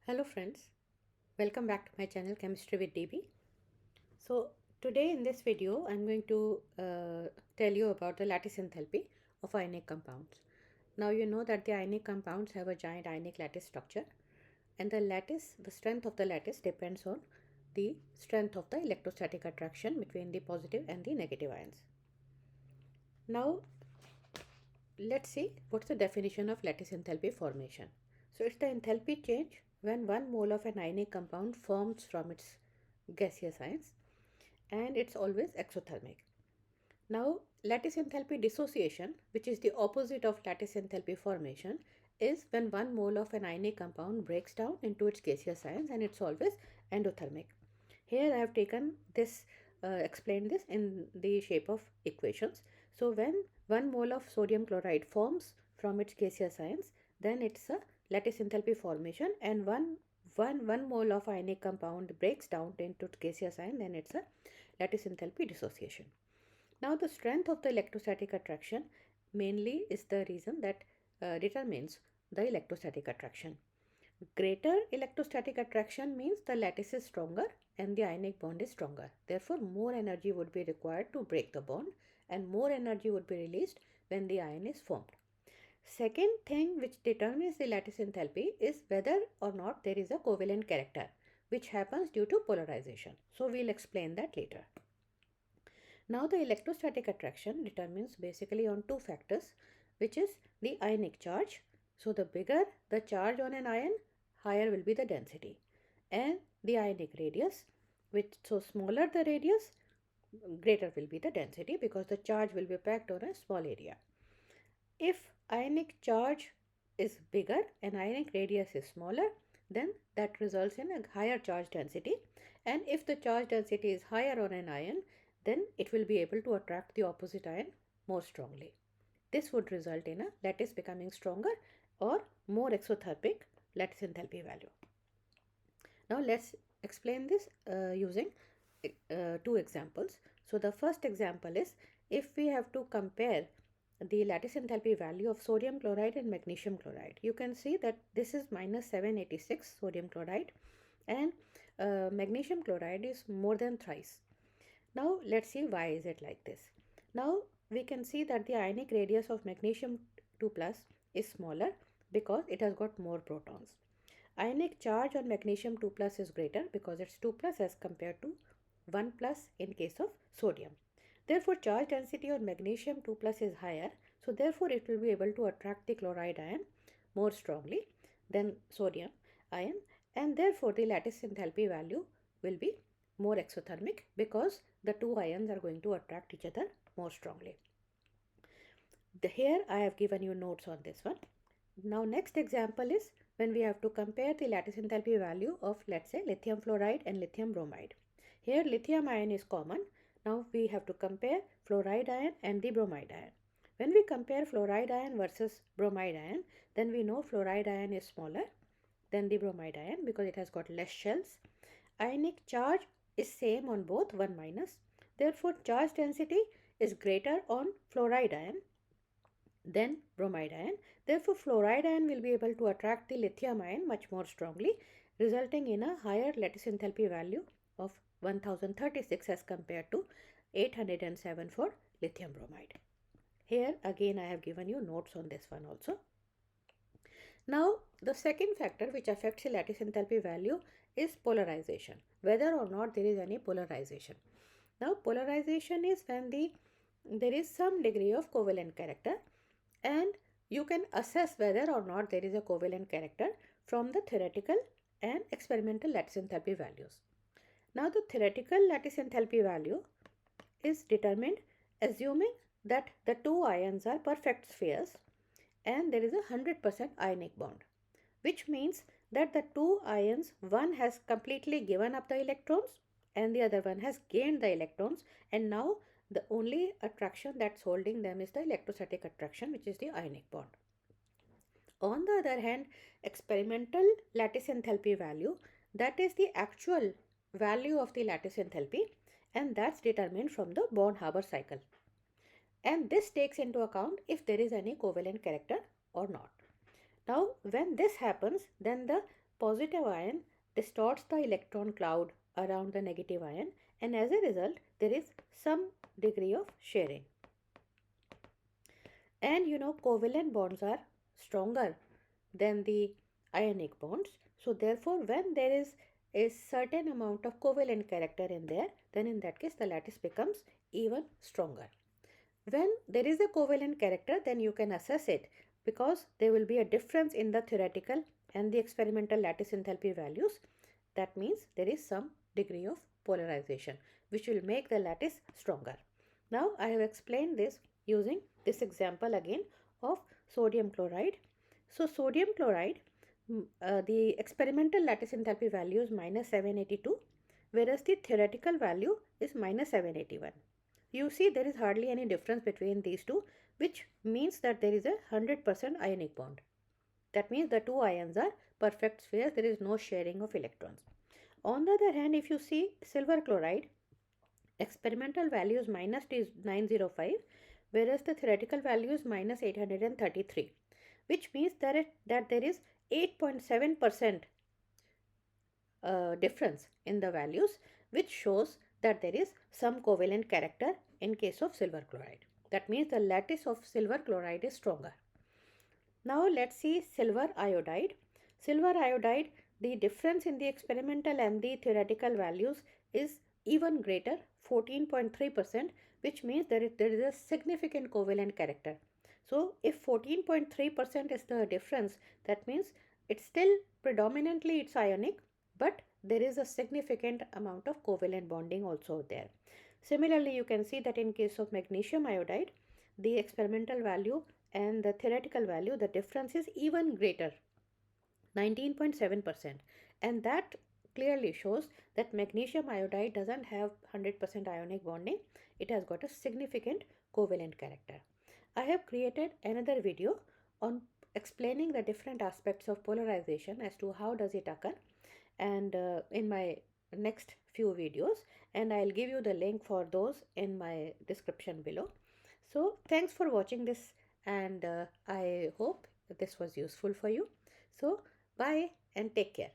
Hello friends, welcome back to my channel Chemistry with DB. So today in this video I'm going to tell you about the lattice enthalpy of ionic compounds. Now you know that the ionic compounds have a giant ionic lattice structure, and the strength of the lattice depends on the strength of the electrostatic attraction between the positive and the negative ions. Now let's see what's the definition of lattice enthalpy formation. So it's the enthalpy change when 1 mole of an ionic compound forms from its gaseous ions, and it's always exothermic. Now lattice enthalpy dissociation, which is the opposite of lattice enthalpy formation, is when 1 mole of an ionic compound breaks down into its gaseous ions, and it's always endothermic. Here I have taken this explained this in the shape of equations. So when 1 mole of sodium chloride forms from its gaseous ions, then it's a lattice enthalpy formation, and one mole of ionic compound breaks down into gaseous ion, then it's a lattice enthalpy dissociation. Now the strength of the electrostatic attraction mainly is the reason that determines the electrostatic attraction. Greater electrostatic attraction means the lattice is stronger and the ionic bond is stronger. Therefore, more energy would be required to break the bond, and more energy would be released when the ion is formed. Second thing which determines the lattice enthalpy is whether or not there is a covalent character, which happens due to polarization. So we'll explain that later. Now the electrostatic attraction determines basically on two factors, which is the ionic charge. So the bigger the charge on an ion, higher will be the density, and the ionic radius, which so smaller the radius, greater will be the density, because the charge will be packed on a small area. If ionic charge is bigger and ionic radius is smaller, then that results in a higher charge density, and if the charge density is higher on an ion, then it will be able to attract the opposite ion more strongly. This would result in a lattice becoming stronger or more exothermic lattice enthalpy value. Now let's explain this using two examples. So the first example is, if we have to compare the lattice enthalpy value of sodium chloride and magnesium chloride, you can see that this is minus 786 sodium chloride, and magnesium chloride is more than thrice. Now let's see why is it like this. Now we can see that the ionic radius of magnesium 2 plus is smaller because it has got more protons. Ionic charge on magnesium 2 plus is greater because it's 2 plus as compared to 1 plus in case of sodium. Therefore charge density on magnesium 2 plus is higher, so therefore it will be able to attract the chloride ion more strongly than sodium ion, and therefore the lattice enthalpy value will be more exothermic because the two ions are going to attract each other more strongly. Here I have given you notes on this one. Now next example is when we have to compare the lattice enthalpy value of, let's say, lithium fluoride and lithium bromide. Here lithium ion is common. Now we have to compare fluoride ion and the bromide ion. When we compare fluoride ion versus bromide ion, then we know fluoride ion is smaller than the bromide ion because it has got less shells. Ionic charge is same on both, 1 minus. Therefore charge density is greater on fluoride ion than bromide ion. Therefore fluoride ion will be able to attract the lithium ion much more strongly, resulting in a higher lattice enthalpy value of 1036 as compared to 807 for lithium bromide. Here again I have given you notes on this one also. Now the second factor which affects the lattice enthalpy value is polarization, whether or not there is any polarization. Now polarization is when there is some degree of covalent character, and you can assess whether or not there is a covalent character from the theoretical and experimental lattice enthalpy values. Now the theoretical lattice enthalpy value is determined assuming that the two ions are perfect spheres and there is a 100% ionic bond, which means that the two ions, one has completely given up the electrons and the other one has gained the electrons, and now the only attraction that's holding them is the electrostatic attraction, which is the ionic bond. On the other hand, experimental lattice enthalpy value, that is the actual value of the lattice enthalpy, and that's determined from the Born-Haber cycle. And this takes into account if there is any covalent character or not. Now when this happens, then the positive ion distorts the electron cloud around the negative ion, and as a result there is some degree of sharing. And covalent bonds are stronger than the ionic bonds. So therefore, when there is a certain amount of covalent character in there, then in that case the lattice becomes even stronger. When there is a covalent character, then you can assess it because there will be a difference in the theoretical and the experimental lattice enthalpy values. That means there is some degree of polarization which will make the lattice stronger. Now I have explained this using this example again of sodium chloride. So sodium chloride, the experimental lattice enthalpy value is minus 782, whereas the theoretical value is minus 781. You see there is hardly any difference between these two, which means that there is a 100% ionic bond. That means the two ions are perfect spheres, there is no sharing of electrons. On the other hand, if you see silver chloride, experimental value is minus 905, whereas the theoretical value is minus 833, which means that there is 8.7% difference in the values, which shows that there is some covalent character in case of silver chloride. That means the lattice of silver chloride is stronger. Now let's see silver iodide. Silver iodide, the difference in the experimental and the theoretical values is even greater, 14.3%, which means there is a significant covalent character. So if 14.3% is the difference, that means it's still predominantly it's ionic, but there is a significant amount of covalent bonding also there. Similarly, you can see that in case of magnesium iodide, the experimental value and the theoretical value, the difference is even greater, 19.7%. And that clearly shows that magnesium iodide doesn't have 100% ionic bonding. It has got a significant covalent character. I have created another video on explaining the different aspects of polarization as to how does it occur, and in my next few videos, and I'll give you the link for those in my description below. So thanks for watching this, and I hope this was useful for you. So bye and take care.